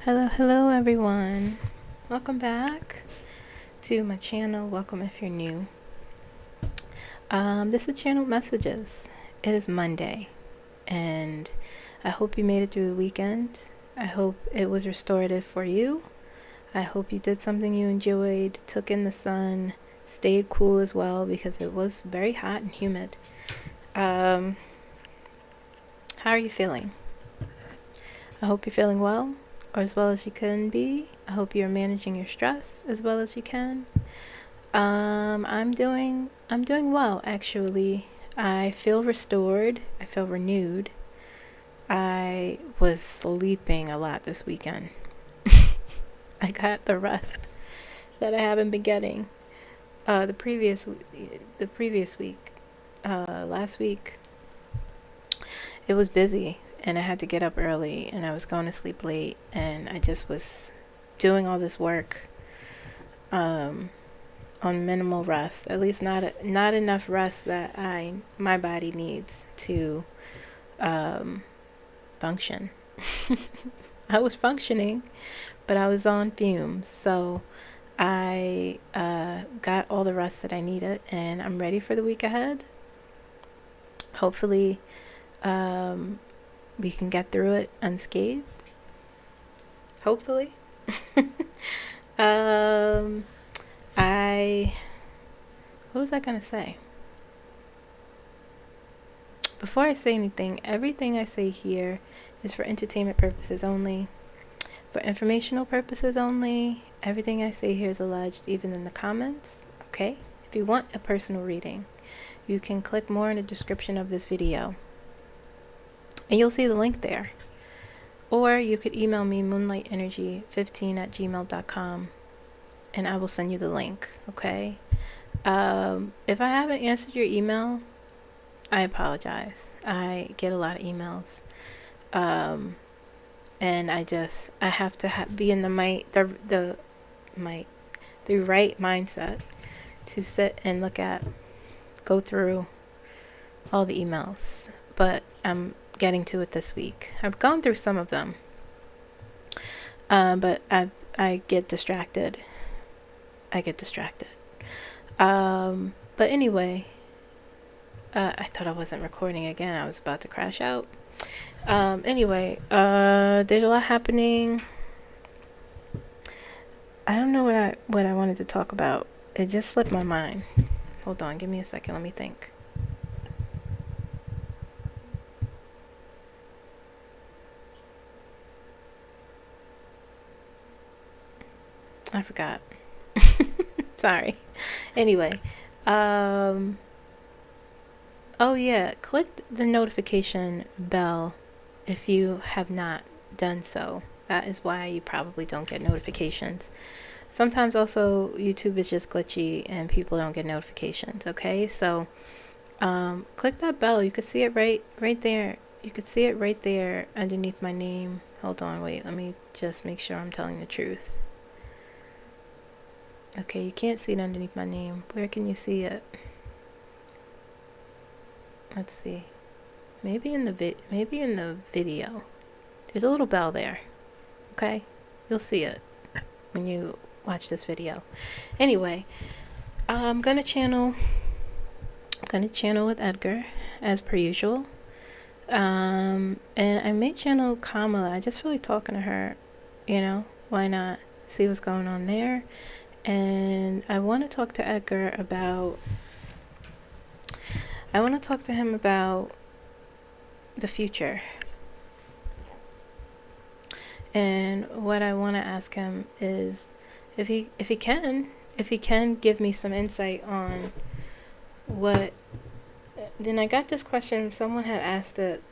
Hello everyone. Welcome back to my channel. Welcome if you're new. This is Channel Messages. It is Monday, and I hope you made it through the weekend. I hope it was restorative for you. I hope you did something you enjoyed, took in the sun, stayed cool as well because it was very hot and humid. How are you feeling? I hope you're feeling well, or as well as you can be. I hope you're managing your stress as well as you can. I'm doing well, actually. I feel restored. I feel renewed. I was sleeping a lot this weekend. I got the rest that I haven't been getting. The previous week, last week, it was busy. And I had to get up early, and I was going to sleep late, and I just was doing all this work on minimal rest. At least not enough rest that my body needs to function. I was functioning, but I was on fumes. So I got all the rest that I needed, and I'm ready for the week ahead. Hopefully, we can get through it unscathed. Hopefully. What was I gonna say? Before I say anything, everything I say here is for entertainment purposes only, for informational purposes only. Everything I say here is alleged, even in the comments. Okay? If you want a personal reading, you can click more in the description of this video, and you'll see the link there. Or you could email me moonlightenergy15@gmail.com, and I will send you the link. Okay? If I haven't answered your email, I apologize. I get a lot of emails, and I have to be in the right mindset to sit and go through all the emails. But I'm getting to it this week. I've gone through some of them, but I get distracted. But anyway, I thought I wasn't recording again. I was about to crash out. Anyway, there's a lot happening. I don't know what I wanted to talk about. It just slipped my mind. Hold on, give me a second. Let me think. I forgot. Sorry. Anyway, oh yeah, click the notification bell if you have not done so. That is why you probably don't get notifications. Sometimes also YouTube is just glitchy and people don't get notifications. Okay, so click that bell. You could see it right there. You could see it right there underneath my name. Hold on, wait. Let me just make sure I'm telling the truth. Okay, you can't see it underneath my name. Where can you see it? Let's see. Maybe in the video. There's a little bell there. Okay? You'll see it when you watch this video. Anyway, I'm gonna channel with Edgar as per usual. And I may channel Kamala. I just feel like talking to her, why not? See what's going on there. And I want to talk to Edgar about him about the future. And what I want to ask him is if he can give me some insight on what. Then I got this question. Someone had asked it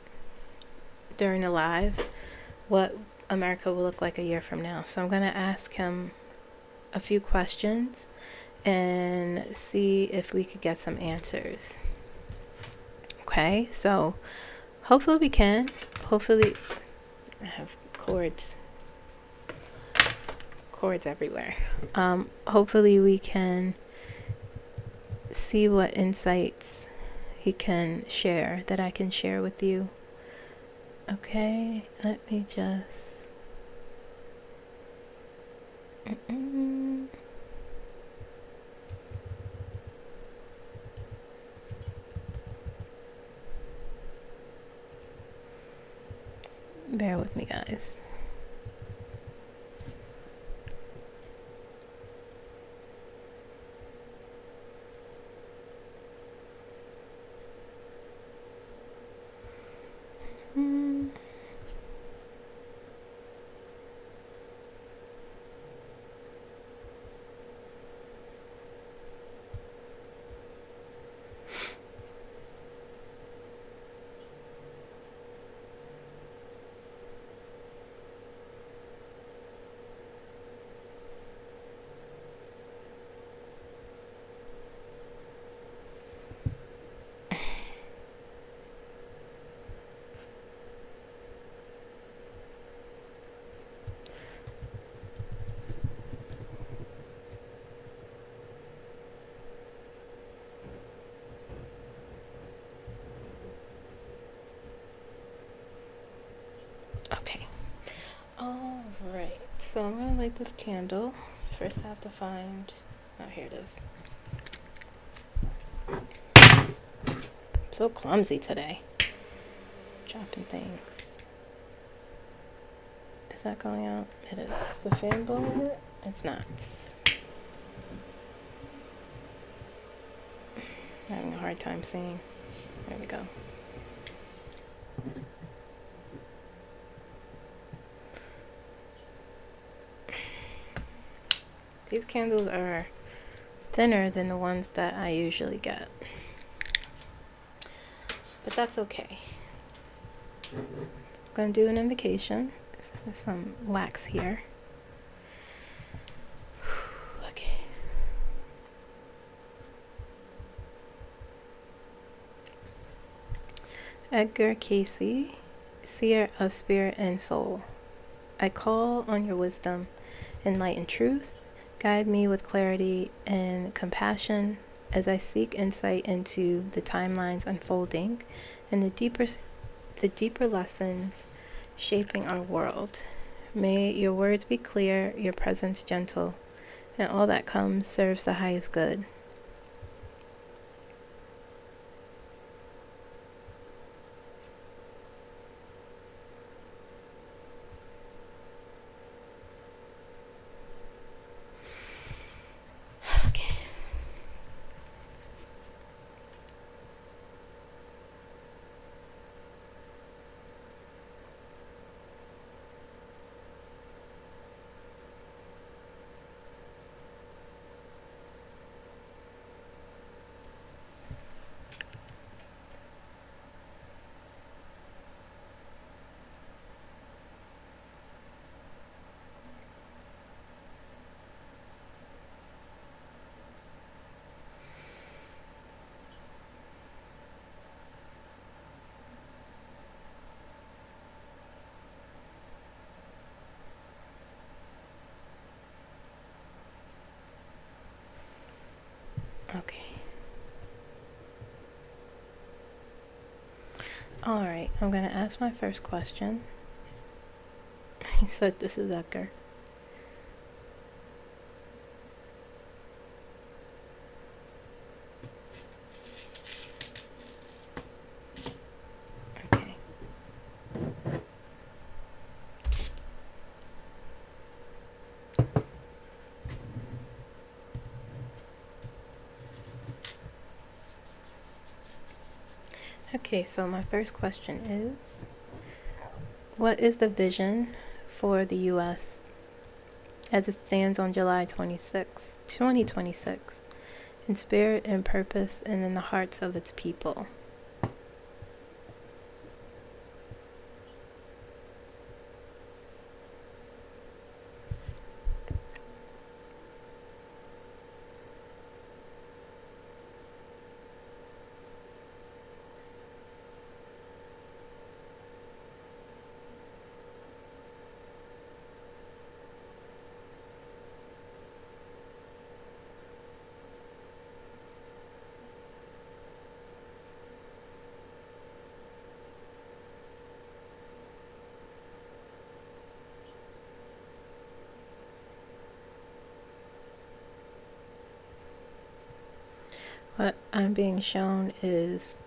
during the live, what America will look like a year from now. So I'm going to ask him a few questions and see if we could get some answers. Okay, so hopefully we can. Hopefully, I have cords everywhere. Hopefully we can see what insights he can share that I can share with you. Okay, let me just with me, guys. Okay. All right. So I'm gonna light this candle. First, I have to find. Oh, here it is. I'm so clumsy today. Dropping things. Is that going out? It is. The fan blowing it? It's not. I'm having a hard time seeing. There we go. These candles are thinner than the ones that I usually get. But that's okay. I'm going to do an invocation. This is some wax here. Okay. Edgar Chat, seer of spirit and soul. I call on your wisdom, enlighten truth, guide me with clarity and compassion as I seek insight into the timelines unfolding and the deeper lessons shaping our world. May your words be clear, your presence gentle, and all that comes serves the highest good. Okay. Okay. All right, I'm going to ask my first question. He said this is Edgar. Okay. Okay, so my first question is, what is the vision for the U.S. as it stands on July 26, 2026, in spirit and purpose and in the hearts of its people? What I'm being shown is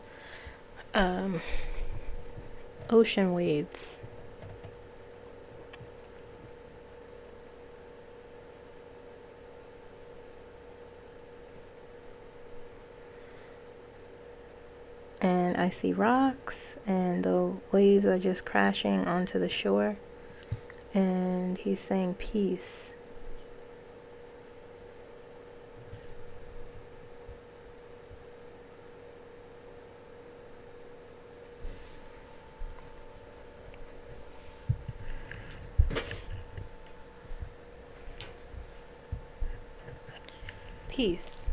ocean waves. I see rocks and the waves are just crashing onto the shore. And he's saying peace. Peace.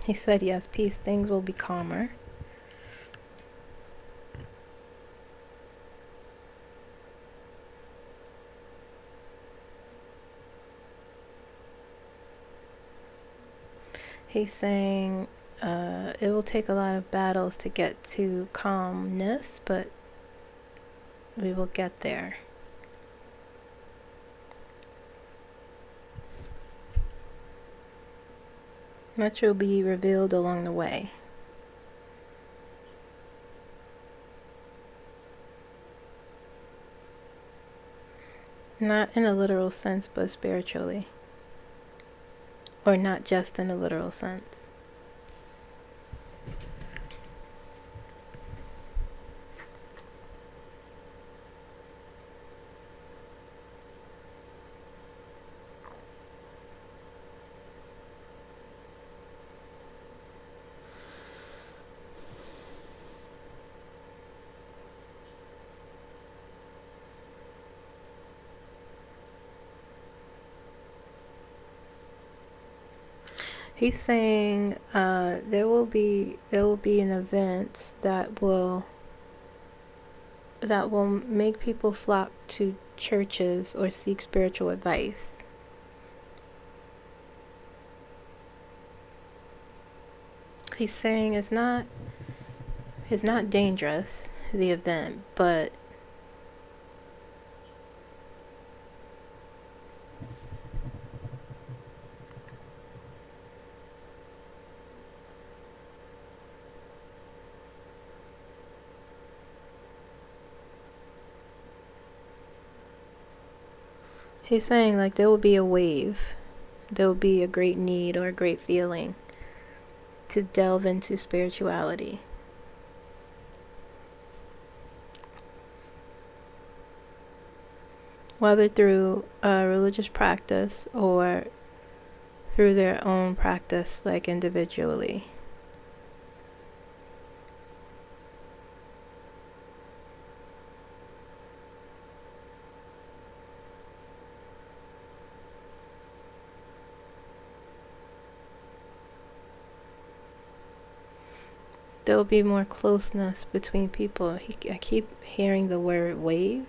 He said, yes, peace. Things will be calmer. He's saying it will take a lot of battles to get to calmness, but we will get there. Much will be revealed along the way. Not in a literal sense, but spiritually. Or not just in a literal sense. He's saying there will be an event that will make people flock to churches or seek spiritual advice. He's saying it's not dangerous, the event, but he's saying like there will be a wave. There will be a great need or a great feeling to delve into spirituality. Whether through a religious practice or through their own practice, like individually. There will be more closeness between people. I keep hearing the word wave.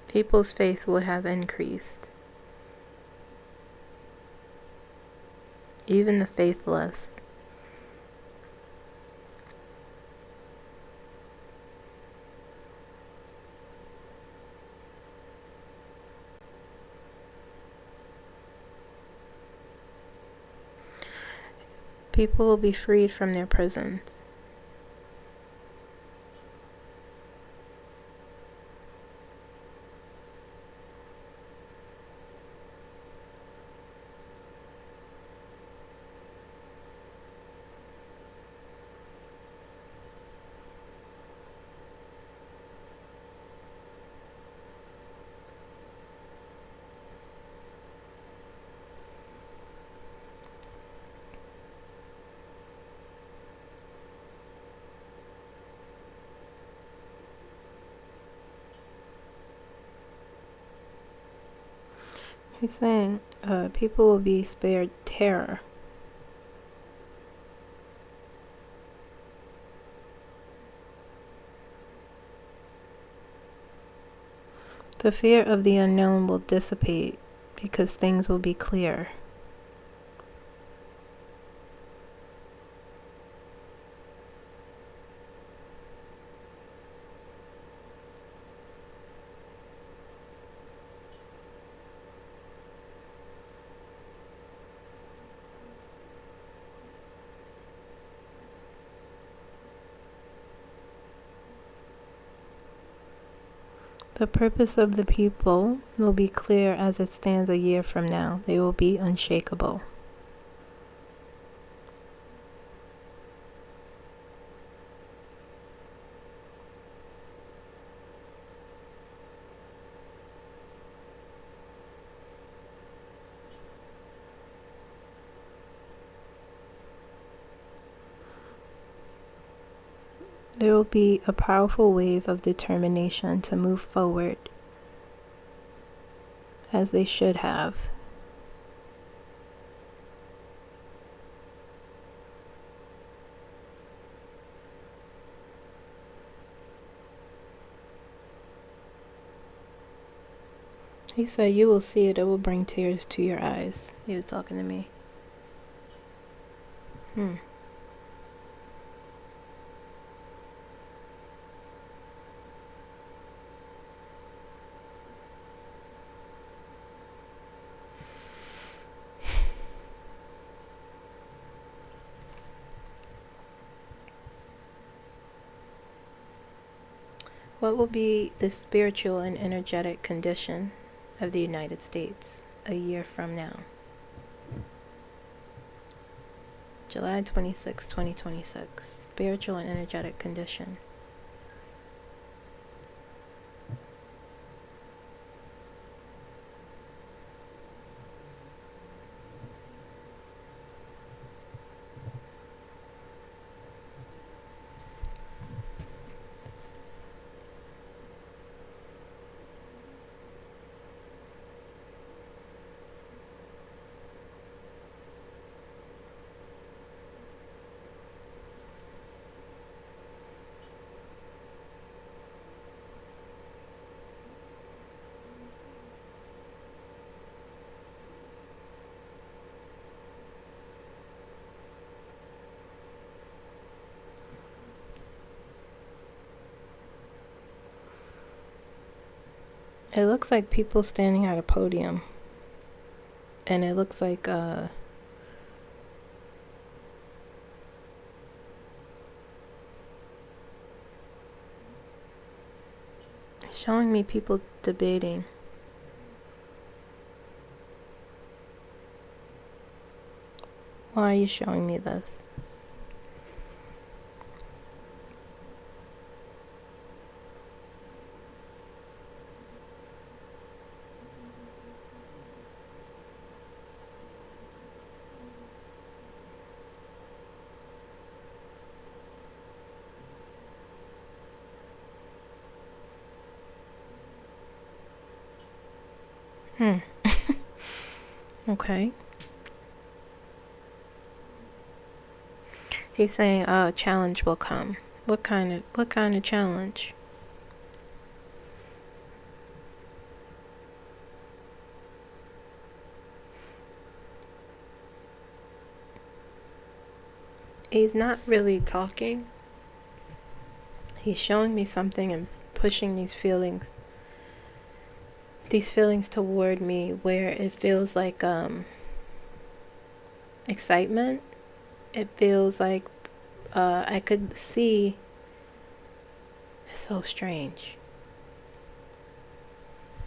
People's faith would have increased. Even the faithless. People will be freed from their prisons. He's saying people will be spared terror. The fear of the unknown will dissipate because things will be clear. The purpose of the people will be clear as it stands a year from now. They will be unshakable. There will be a powerful wave of determination to move forward as they should have. He said, "You will see it. It will bring tears to your eyes." He was talking to me. What will be the spiritual and energetic condition of the United States a year from now? July 26, 2026. Spiritual and energetic condition. It looks like people standing at a podium. And it looks like it's showing me people debating. Why are you showing me this? Okay. He's saying a challenge will come. What kind of challenge? He's not really talking. He's showing me something and pushing these feelings toward me where it feels like excitement. It feels like I could see. It's so strange.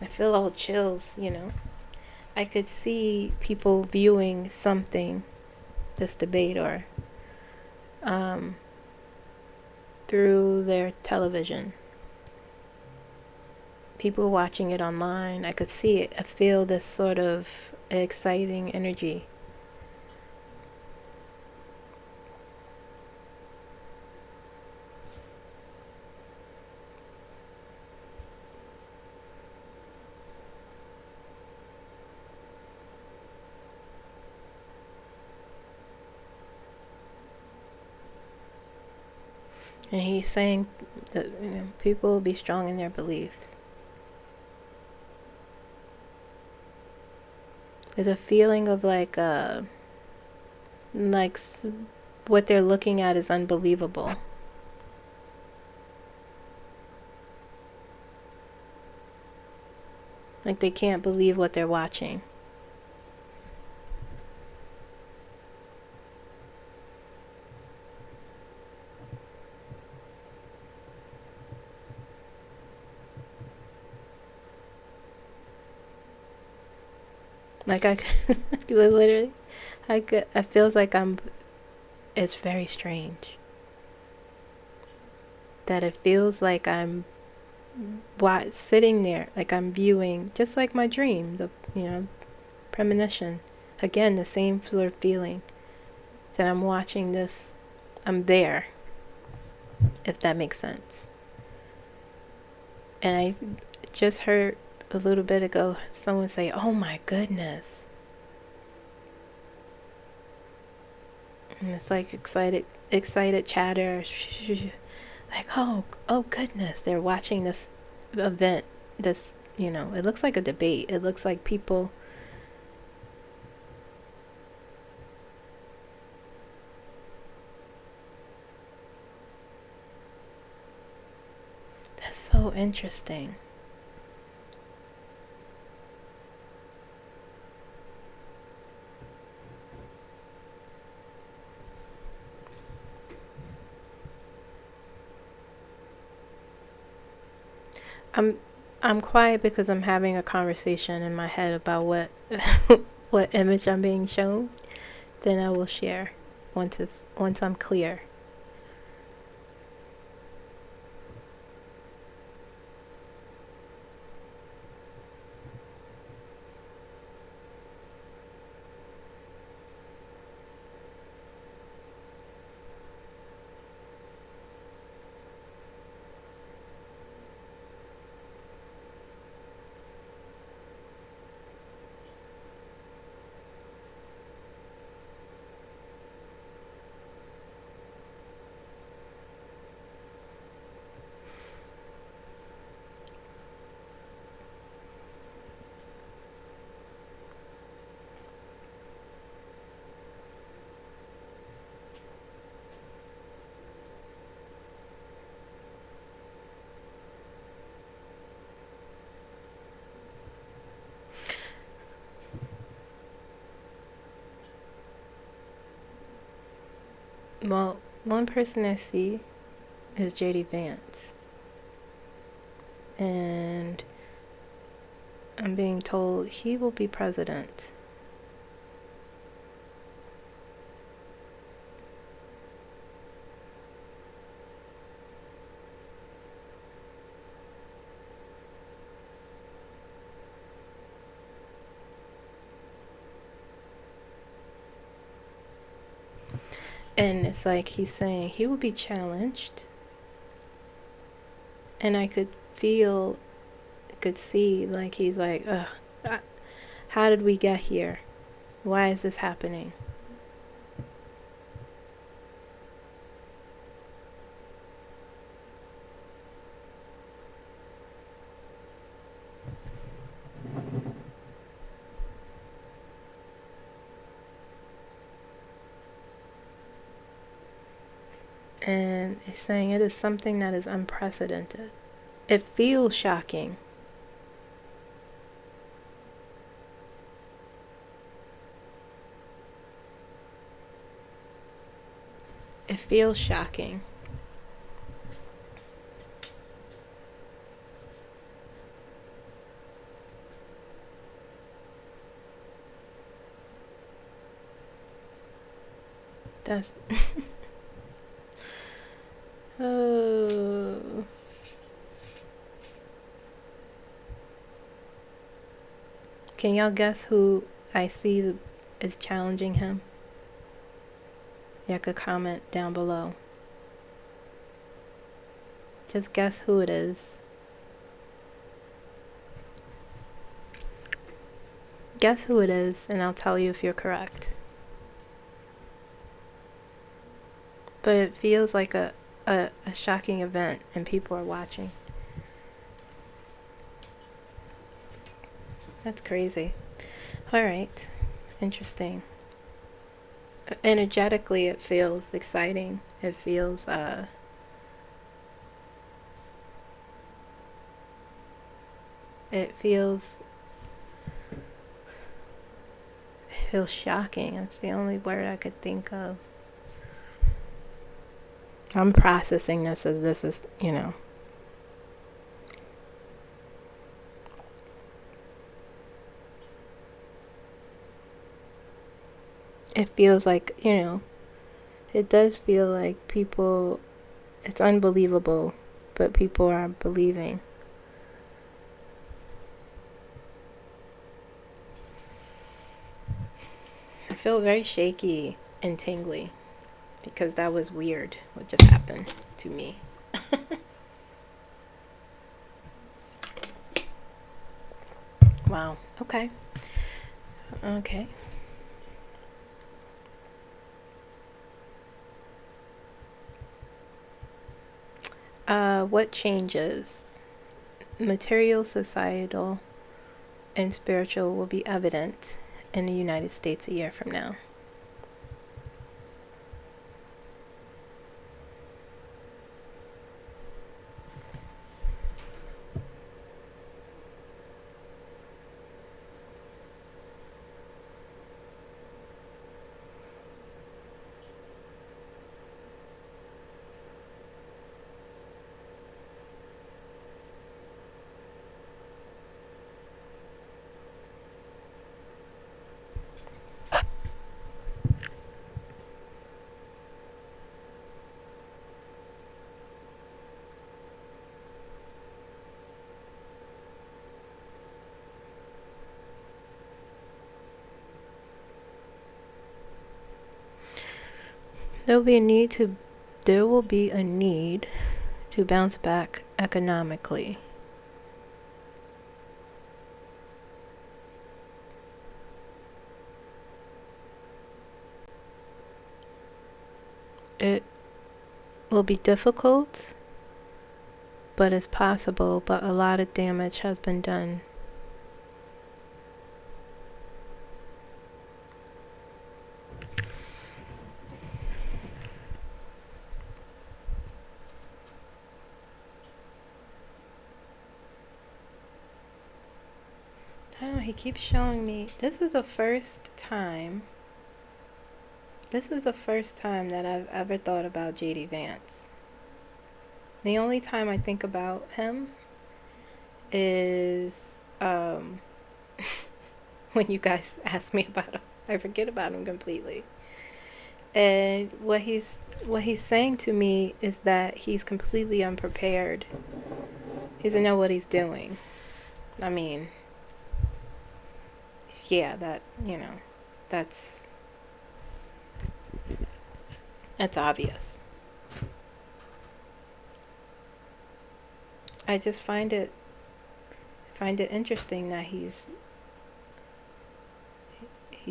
I feel all chills, I could see people viewing something, this debate, or through their television. People watching it online. I could see it. I feel this sort of exciting energy. And he's saying that people will be strong in their beliefs. There's a feeling of like what they're looking at is unbelievable. Like they can't believe what they're watching. Like I literally, I feels like it's very strange that it feels like I'm sitting there, like I'm viewing, just like my dream, premonition. Again, the same sort of feeling that I'm watching this, I'm there, if that makes sense. And I just heard a little bit ago someone say, "Oh my goodness." And it's like excited chatter. Like, oh goodness, they're watching this event. This, it looks like a debate. It looks like people. That's so interesting. I'm quiet because I'm having a conversation in my head about what what image I'm being shown. Then I will share once I'm clear. Well, one person I see is JD Vance. And I'm being told he will be president. And it's like he's saying he will be challenged. And I could see, like he's like, how did we get here? Why is this happening? And he's saying it is something that is unprecedented. It feels shocking. It feels shocking. That's oh. Can y'all guess who I see is challenging him? Y'all could comment down below. Just guess who it is. Guess who it is, and I'll tell you if you're correct. But it feels like a shocking event, and people are watching. That's crazy. All right. Interesting. Energetically, it feels exciting. It feels shocking. That's the only word I could think of. I'm processing this as this is, it feels like, it does feel like people, it's unbelievable, but people are believing. I feel very shaky and tingly because that was weird what just happened to me. Wow. Okay. Okay. What changes? Material, societal, and spiritual will be evident in the United States a year from now. There will be a need to bounce back economically. It will be difficult, but it's possible, but a lot of damage has been done. I don't know, he keeps showing me, this is the first time that I've ever thought about JD Vance. The only time I think about him is when you guys ask me about him. I forget about him completely. And what he's saying to me is that he's completely unprepared. He doesn't know what he's doing. I mean, yeah, that's obvious. I just find it interesting that he's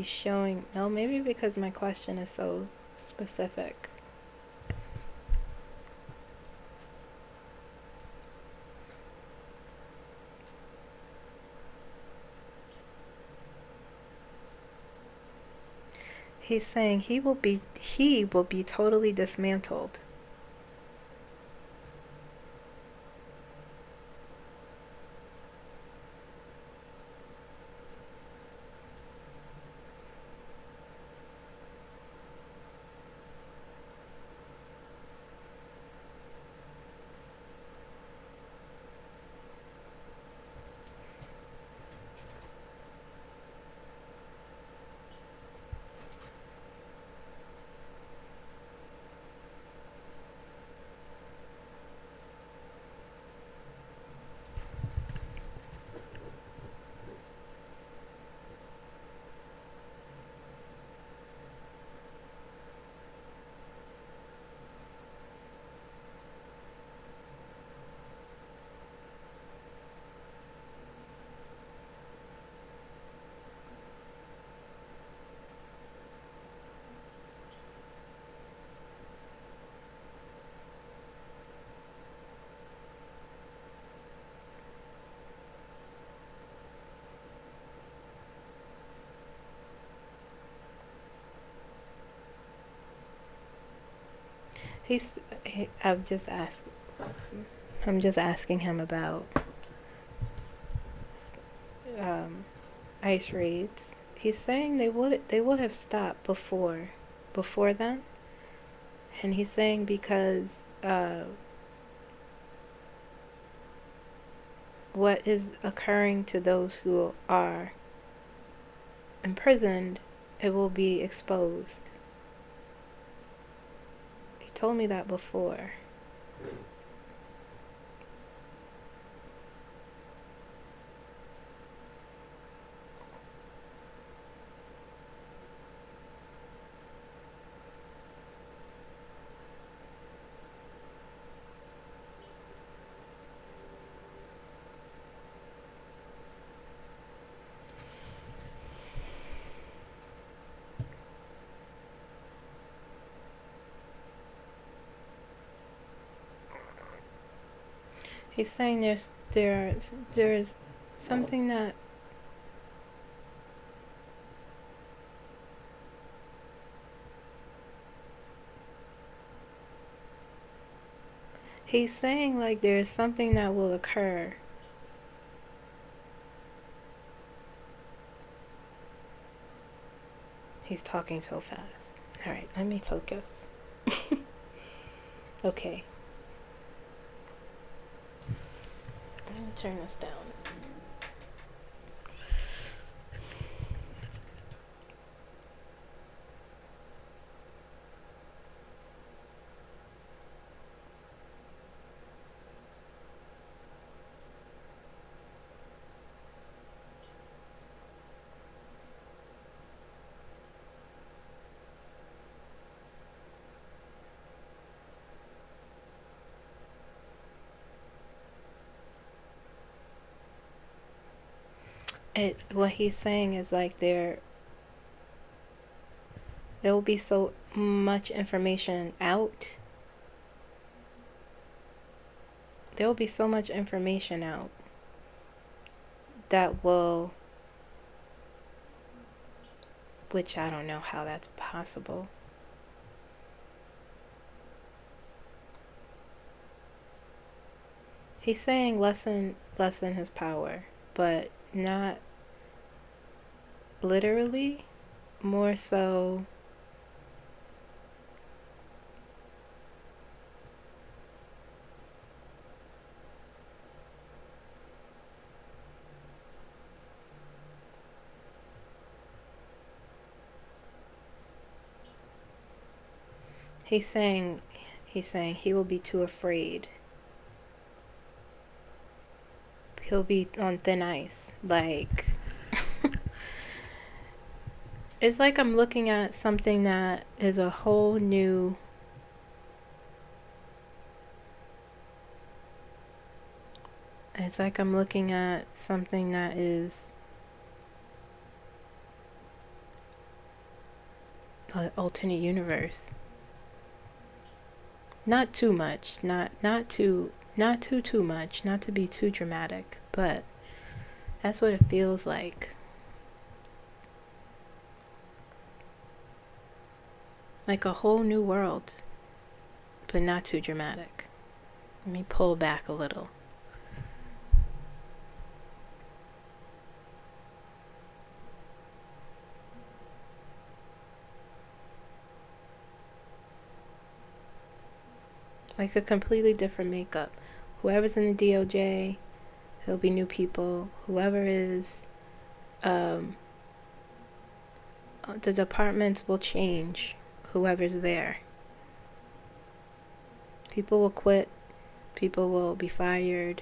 showing, no, maybe because my question is so specific. He's saying he will be totally dismantled. I'm just asking him about ICE raids. He's saying they would have stopped before then, and he's saying because what is occurring to those who are imprisoned it will be exposed. He told me that before. He's saying there's something that he's saying like there's something that will occur. He's talking so fast. All right, let me focus. Okay. I'm gonna turn this down. What he's saying is like there will be so much information out. There will be so much information out that will, which I don't know how that's possible. He's saying lessen his power, but not literally, more so he's saying he will be too afraid. He'll be on thin ice. Like it's like I'm looking at something that is a whole new it's like I'm looking at something that is an alternate universe. Not too much, not too much, not to be too dramatic, but that's what it feels like. Like a whole new world, but not too dramatic. Let me pull back a little. Like a completely different makeup. Whoever's in the DOJ, there'll be new people. Whoever is, the departments will change. Whoever's there. People will quit. People will be fired.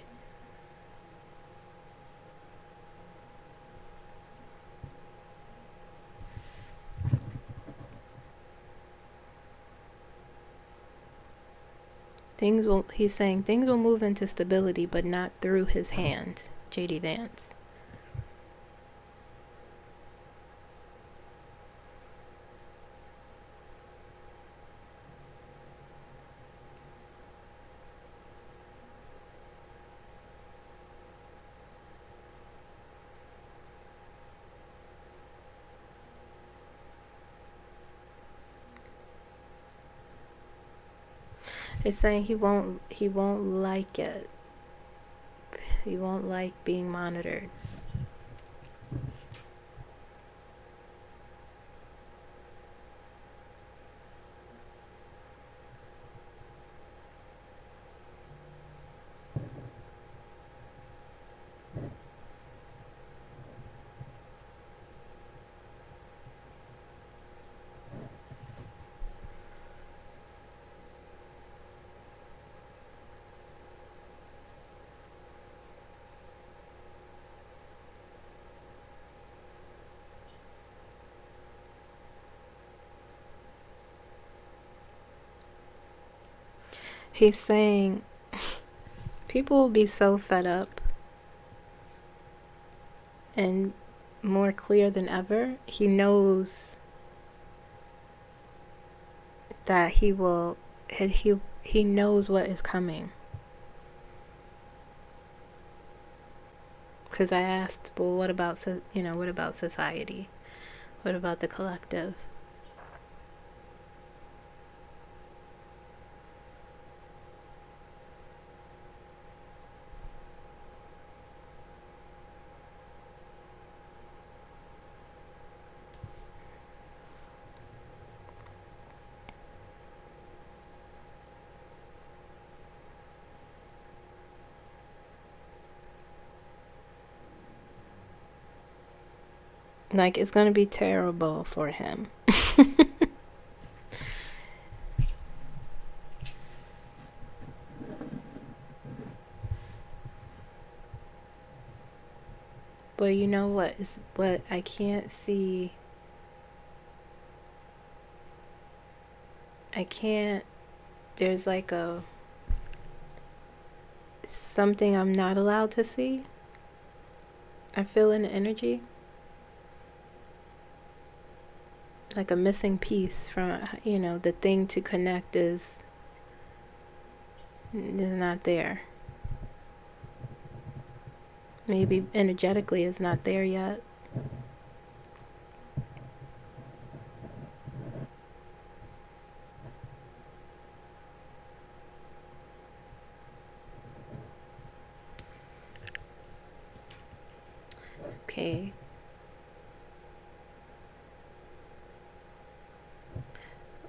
He's saying things will move into stability, but not through his hand, J.D. Vance. It's saying he won't like it. He won't like being monitored. He's saying people will be so fed up and more clear than ever. He knows that he knows what is coming. Because I asked, well, what about society? What about the collective? Like, it's going to be terrible for him. But you know what is what I can't see. There's like something I'm not allowed to see. I feel an energy. Like a missing piece from, the thing to connect is not there. Maybe energetically is not there yet. Okay.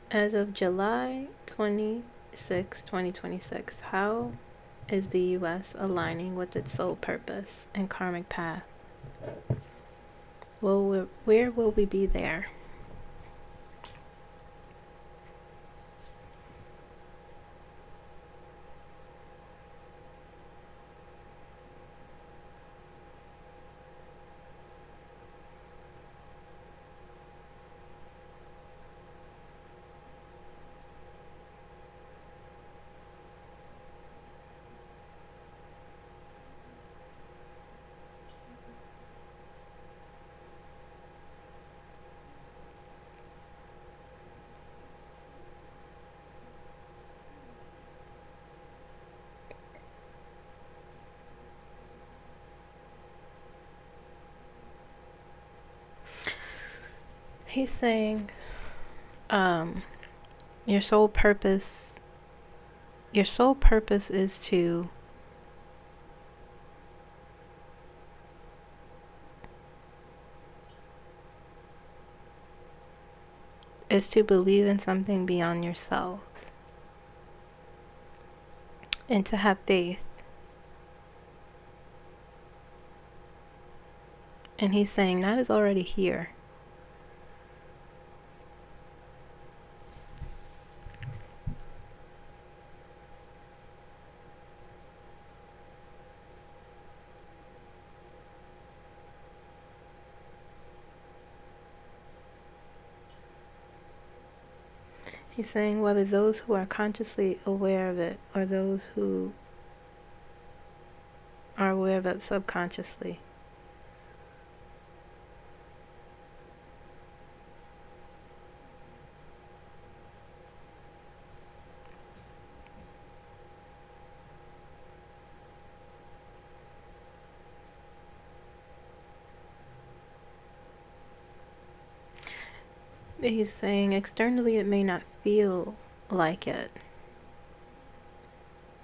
As of July 26, 2026, how is the U.S. aligning with its soul purpose and karmic path? Well, where will we be there? He's saying, your soul purpose is to believe in something beyond yourselves and to have faith. And he's saying that is already here. He's saying whether those who are consciously aware of it or those who are aware of it subconsciously. He's saying externally it may not feel like it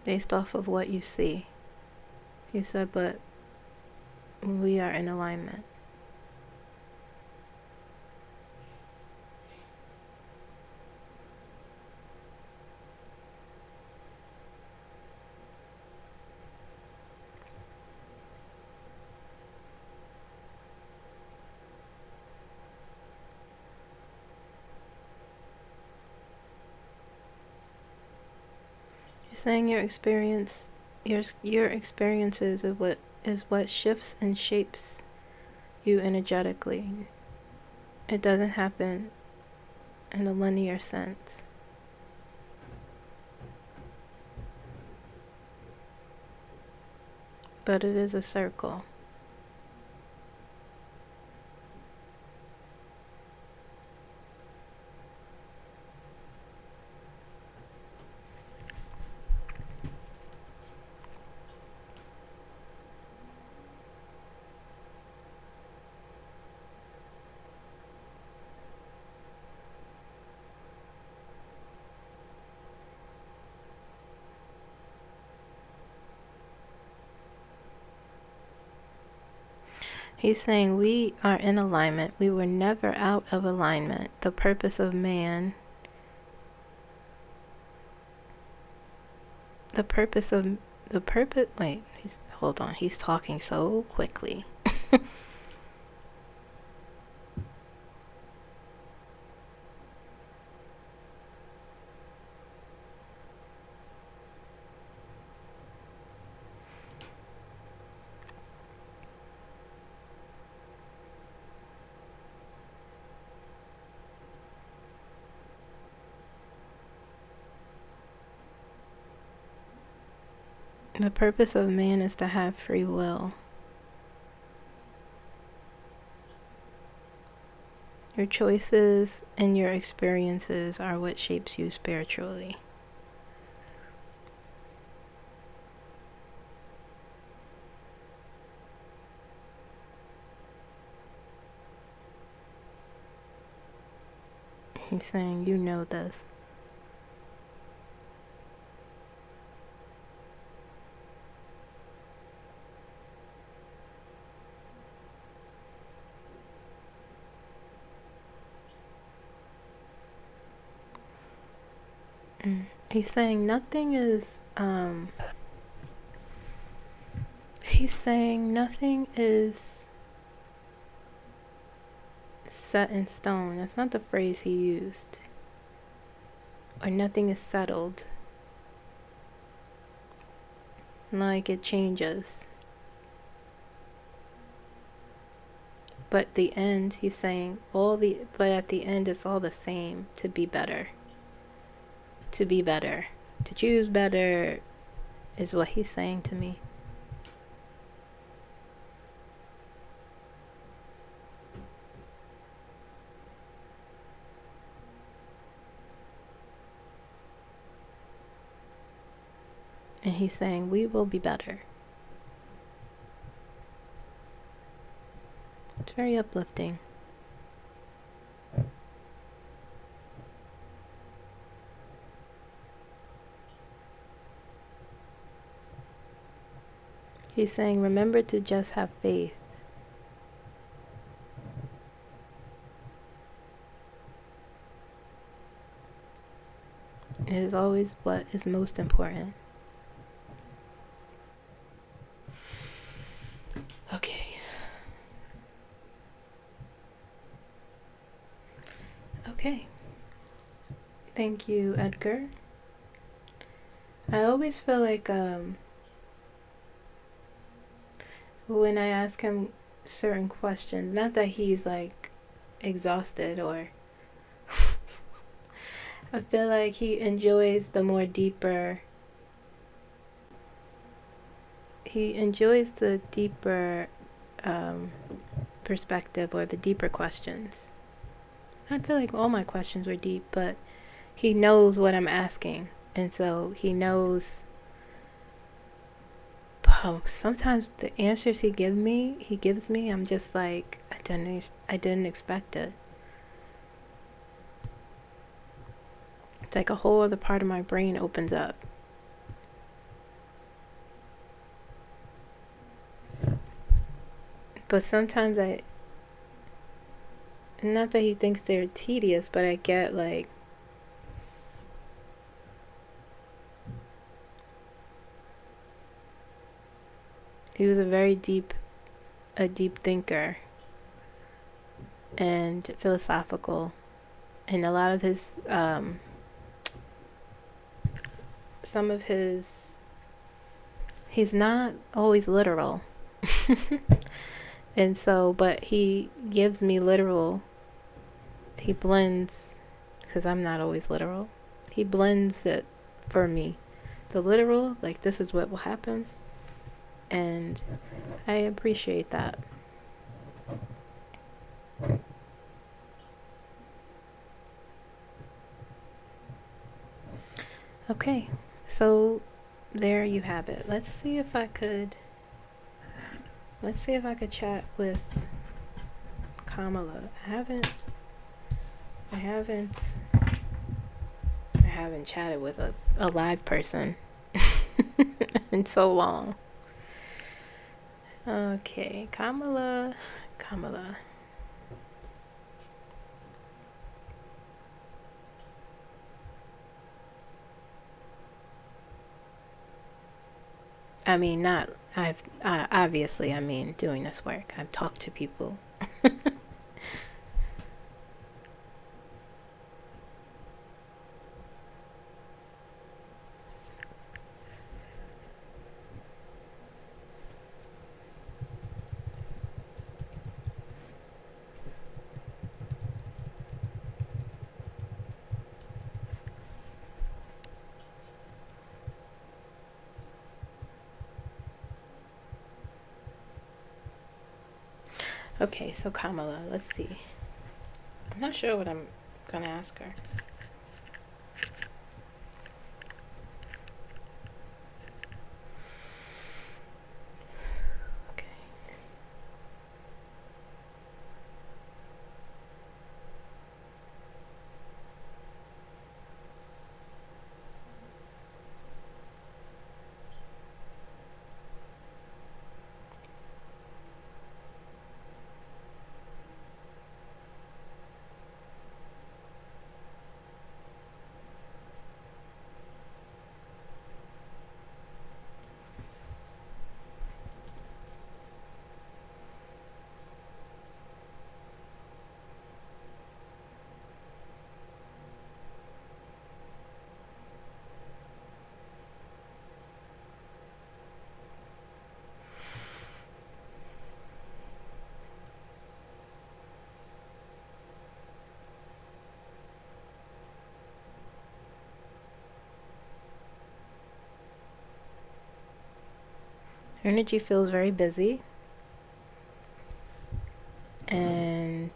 based off of what you see. He said, but we are in alignment. He's saying your experiences is what shifts and shapes you energetically. It doesn't happen in a linear sense. but it is a circle. He's saying we are in alignment. We were never out of alignment. The purpose of man, wait, hold on. He's talking so quickly. The purpose of man is to have free will. Your choices and your experiences are what shapes you spiritually. He's saying you know this. He's saying nothing is set in stone. That's not the phrase he used. Or nothing is settled. Like it changes. But the end, he's saying but at the end it's all the same. To be better. To be better. To choose better is what he's saying to me. And he's saying we will be better. It's very uplifting. He's saying remember to just have faith. It is always what is most important. Okay. Okay. Thank you, Edgar. I always feel like when I ask him certain questions, not that he's like exhausted or I feel like he enjoys the more deeper perspective or the deeper questions. I feel like all my questions were deep, but he knows what I'm asking, and so he knows. Sometimes the answers he gives me, I'm just like, I didn't expect it. It's like a whole other part of my brain opens up. But sometimes not that he thinks they're tedious, but I get like, he was a deep thinker and philosophical, and a lot of his he's not always literal. And so, but he gives me literal, he blends, because I'm not always literal, he blends it for me. The literal, like this is what will happen, and I appreciate that. Okay, so there you have it. Let's see if I could chat with Kamala. I haven't chatted with a live person in so long. Okay, Kamala. I mean, not, obviously, I mean, doing this work. I've talked to people. Okay, so Kamala, let's see. I'm not sure what I'm gonna ask her. Okay. Her energy feels very busy. And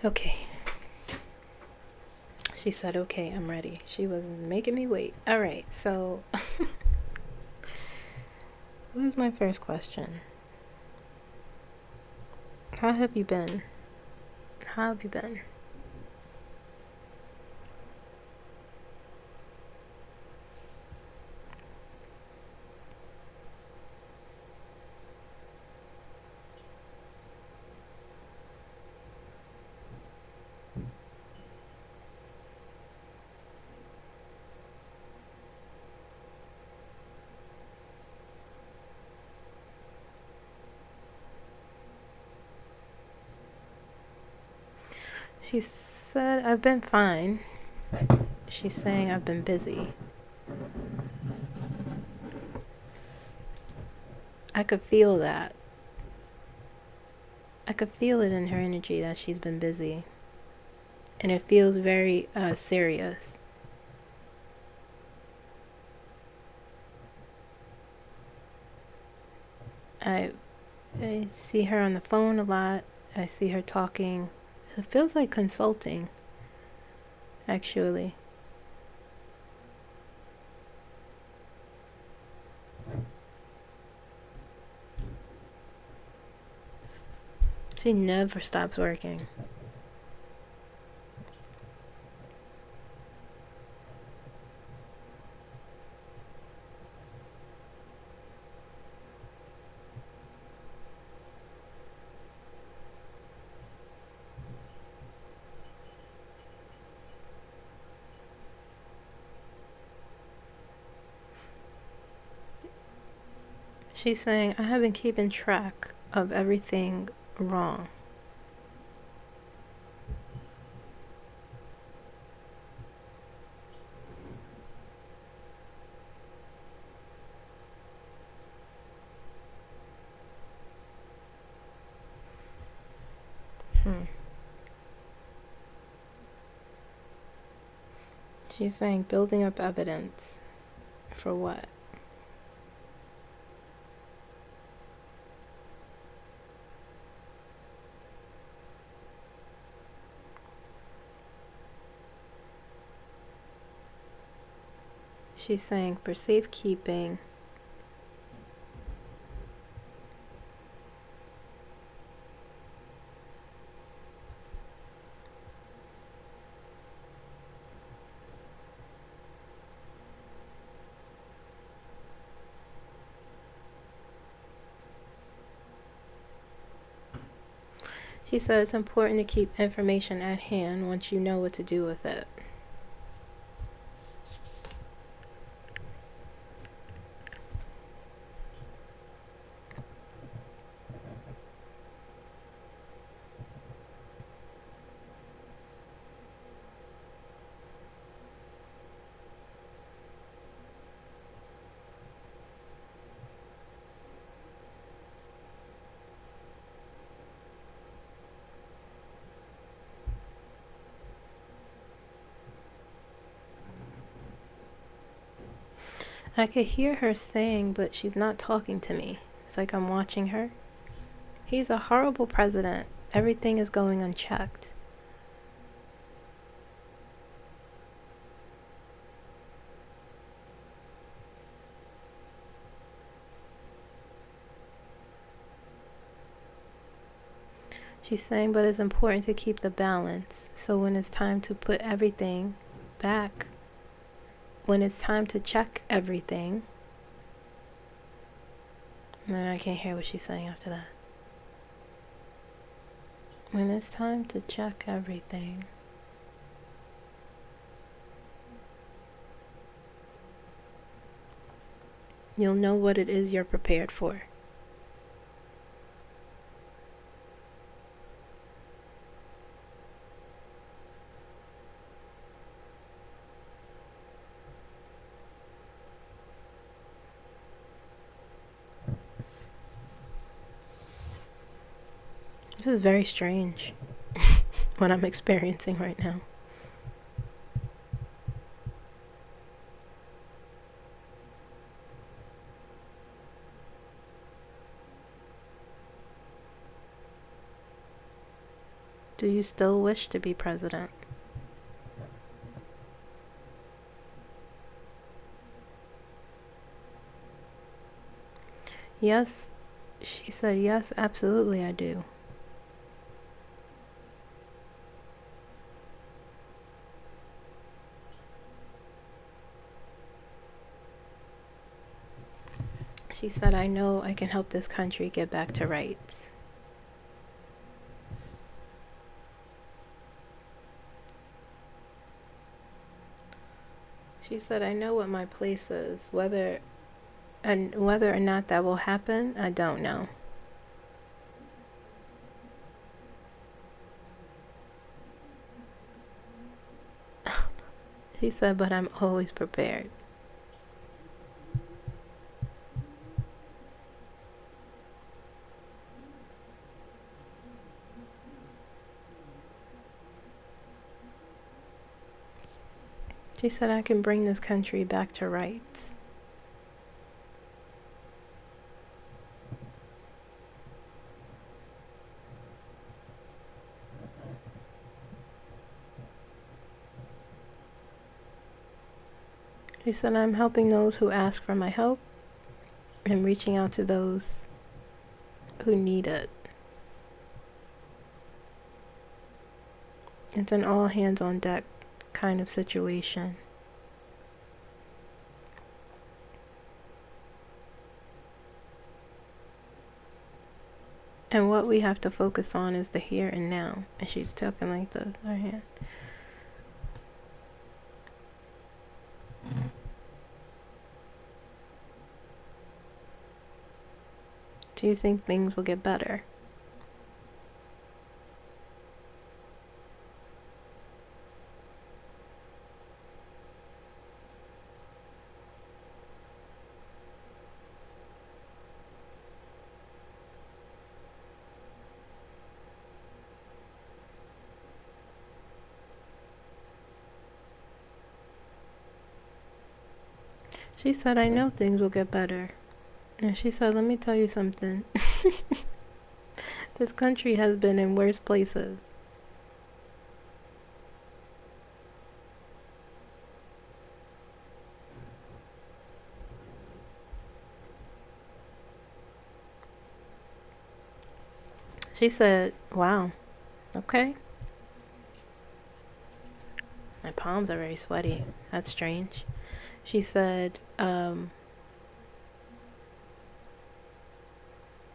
okay. She said, okay, I'm ready. She was making me wait. All right, so what is my first question? How have you been? How have you been? She said, I've been fine. She's saying I've been busy. I could feel that. I could feel it in her energy that she's been busy. And it feels very serious. I see her on the phone a lot. I see her talking. It feels like consulting, actually. She never stops working. She's saying, I have been keeping track of everything wrong. She's saying building up evidence. For what? She's saying for safekeeping. She said it's important to keep information at hand once you know what to do with it. I could hear her saying, but she's not talking to me. It's like I'm watching her. He's a horrible president. Everything is going unchecked. She's saying, but it's important to keep the balance. So when it's time to put everything back, when it's time to check everything, and then I can't hear what she's saying after that. When it's time to check everything, you'll know what it is you're prepared for. This is very strange, what I'm experiencing right now. Do you still wish to be president? Yes, she said, yes, absolutely I do. She said, I know I can help this country get back to rights. She said, I know what my place is. Whether or not that will happen, I don't know. She said, but I'm always prepared. She said, I can bring this country back to rights. She said, I'm helping those who ask for my help and reaching out to those who need it. It's an all hands on deck kind of situation. And what we have to focus on is the here and now. And she's talking like this, her hand. Do you think things will get better? She said, I know things will get better. And she said, let me tell you something. This country has been in worse places. She said, wow, okay. My palms are very sweaty. That's strange. She said,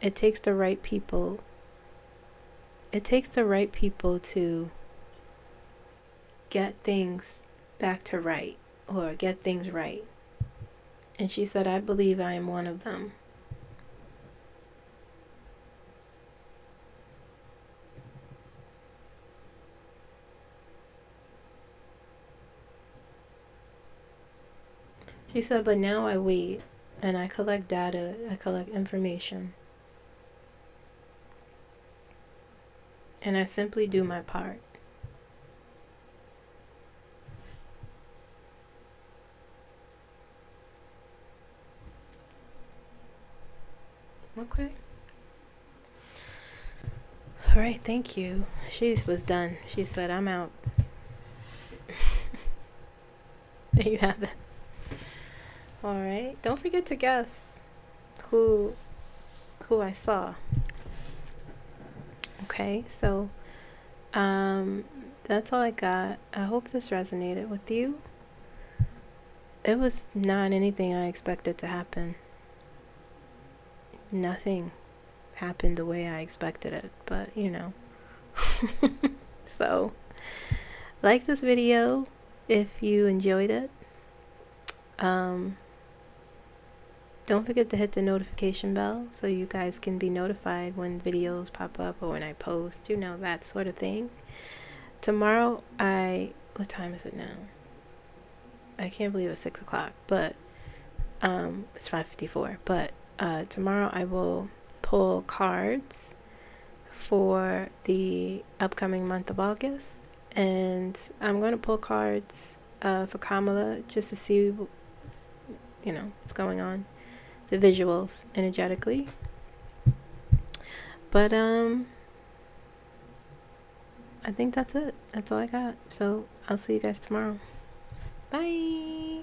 it takes the right people. It takes the right people to get things back to right, or get things right. And she said, I believe I am one of them. She said, but now I wait and I collect data, I collect information. And I simply do my part. Okay. All right, thank you. She was done. She said, I'm out. There you have it. All right. Don't forget to guess who I saw. Okay, so that's all I got. I hope this resonated with you. It was not anything I expected to happen. Nothing happened the way I expected it, but you know. So, like this video if you enjoyed it. Don't forget to hit the notification bell so you guys can be notified when videos pop up or when I post, you know, that sort of thing. Tomorrow, what time is it now? I can't believe it's 6 o'clock, but it's 5:54. But tomorrow I will pull cards for the upcoming month of August, and I'm going to pull cards for Kamala just to see, you know, what's going on, the visuals energetically. But I think that's it. That's all I got. So I'll see you guys tomorrow. Bye.